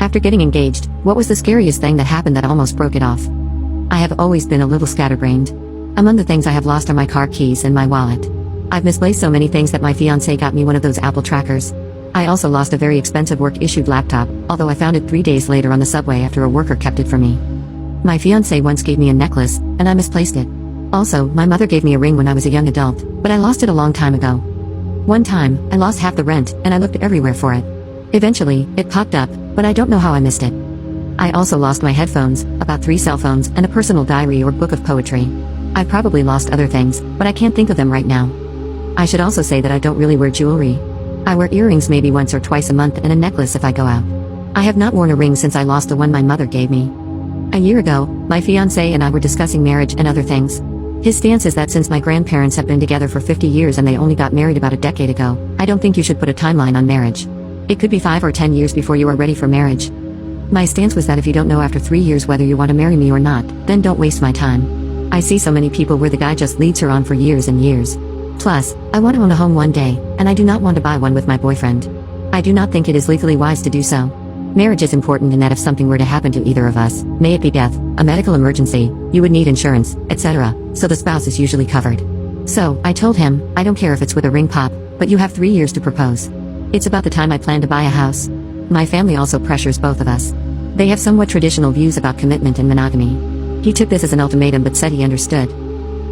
After getting engaged, what was the scariest thing that happened that almost broke it off? I have always been a little scatterbrained. Among the things I have lost are my car keys and my wallet. I've misplaced so many things that my fiancé got me one of those Apple trackers. I also lost a very expensive work-issued laptop, although I found it 3 days later on the subway after a worker kept it for me. My fiancé once gave me a necklace, and I misplaced it. Also, my mother gave me a ring when I was a young adult, but I lost it a long time ago. One time, I lost half the rent, and I looked everywhere for it. Eventually, it popped up, but I don't know how I missed it. I also lost my headphones, about 3 cell phones, and a personal diary or book of poetry. I probably lost other things, but I can't think of them right now. I should also say that I don't really wear jewelry. I wear earrings maybe once or twice a month and a necklace if I go out. I have not worn a ring since I lost the one my mother gave me. A year ago, my fiancé and I were discussing marriage and other things. His stance is that since my grandparents have been together for 50 years and they only got married about a decade ago, I don't think you should put a timeline on marriage. It could be 5 or 10 years before you are ready for marriage. My stance was that if you don't know after 3 years whether you want to marry me or not, then don't waste my time. I see so many people where the guy just leads her on for years and years. Plus, I want to own a home one day, and I do not want to buy one with my boyfriend. I do not think it is legally wise to do so. Marriage is important in that if something were to happen to either of us, may it be death, a medical emergency, you would need insurance, etc., so the spouse is usually covered. So, I told him, I don't care if it's with a ring pop, but you have 3 years to propose. It's about the time I plan to buy a house. My family also pressures both of us. They have somewhat traditional views about commitment and monogamy. He took this as an ultimatum but said he understood.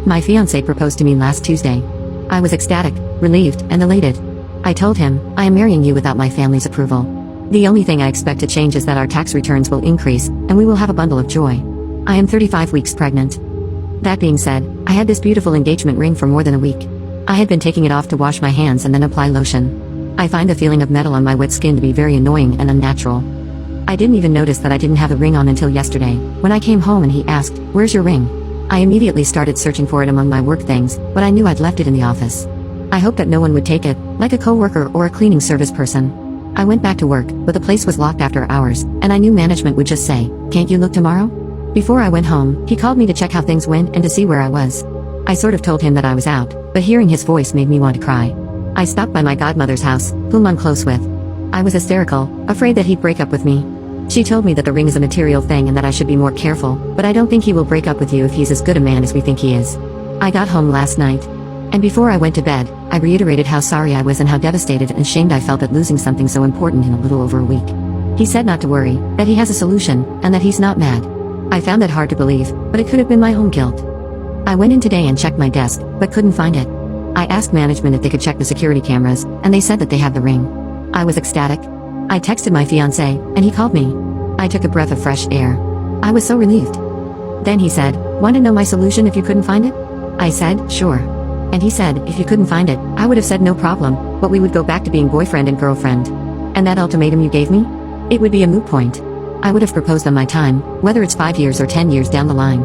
My fiancé proposed to me last Tuesday. I was ecstatic, relieved, and elated. I told him, I am marrying you without my family's approval. The only thing I expect to change is that our tax returns will increase, and we will have a bundle of joy. I am 35 weeks pregnant. That being said, I had this beautiful engagement ring for more than a week. I had been taking it off to wash my hands and then apply lotion. I find the feeling of metal on my wet skin to be very annoying and unnatural. I didn't even notice that I didn't have a ring on until yesterday, when I came home and he asked, "Where's your ring?" I immediately started searching for it among my work things, but I knew I'd left it in the office. I hoped that no one would take it, like a coworker or a cleaning service person. I went back to work, but the place was locked after hours, and I knew management would just say, "Can't you look tomorrow?" Before I went home, he called me to check how things went and to see where I was. I sort of told him that I was out, but hearing his voice made me want to cry. I stopped by my godmother's house, whom I'm close with. I was hysterical, afraid that he'd break up with me. She told me that the ring is a material thing and that I should be more careful, but I don't think he will break up with you if he's as good a man as we think he is. I got home last night. And before I went to bed, I reiterated how sorry I was and how devastated and ashamed I felt at losing something so important in a little over a week. He said not to worry, that he has a solution, and that he's not mad. I found that hard to believe, but it could have been my own guilt. I went in today and checked my desk, but couldn't find it. I asked management if they could check the security cameras, and they said that they have the ring. I was ecstatic. I texted my fiancé, and he called me. I took a breath of fresh air. I was so relieved. Then he said, "Want to know my solution if you couldn't find it?" I said, "Sure." And he said, if you couldn't find it, I would have said no problem, but we would go back to being boyfriend and girlfriend. And that ultimatum you gave me? It would be a moot point. I would have proposed on my time, whether it's 5 years or 10 years down the line.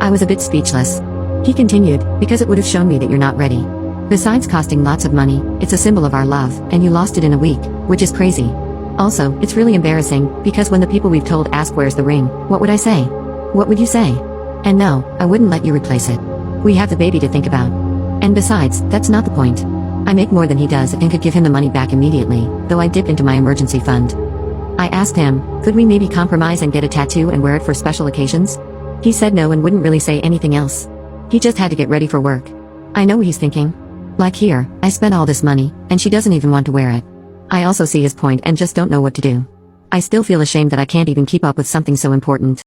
I was a bit speechless. He continued, because it would have shown me that you're not ready. Besides costing lots of money, it's a symbol of our love, and you lost it in a week, which is crazy. Also, it's really embarrassing, because when the people we've told ask where's the ring, what would I say? What would you say? And no, I wouldn't let you replace it. We have the baby to think about. And besides, that's not the point. I make more than he does and could give him the money back immediately, though I dip into my emergency fund. I asked him, could we maybe compromise and get a tattoo and wear it for special occasions? He said no and wouldn't really say anything else. He just had to get ready for work. I know what he's thinking. Like here, I spent all this money, and she doesn't even want to wear it. I also see his point and just don't know what to do. I still feel ashamed that I can't even keep up with something so important.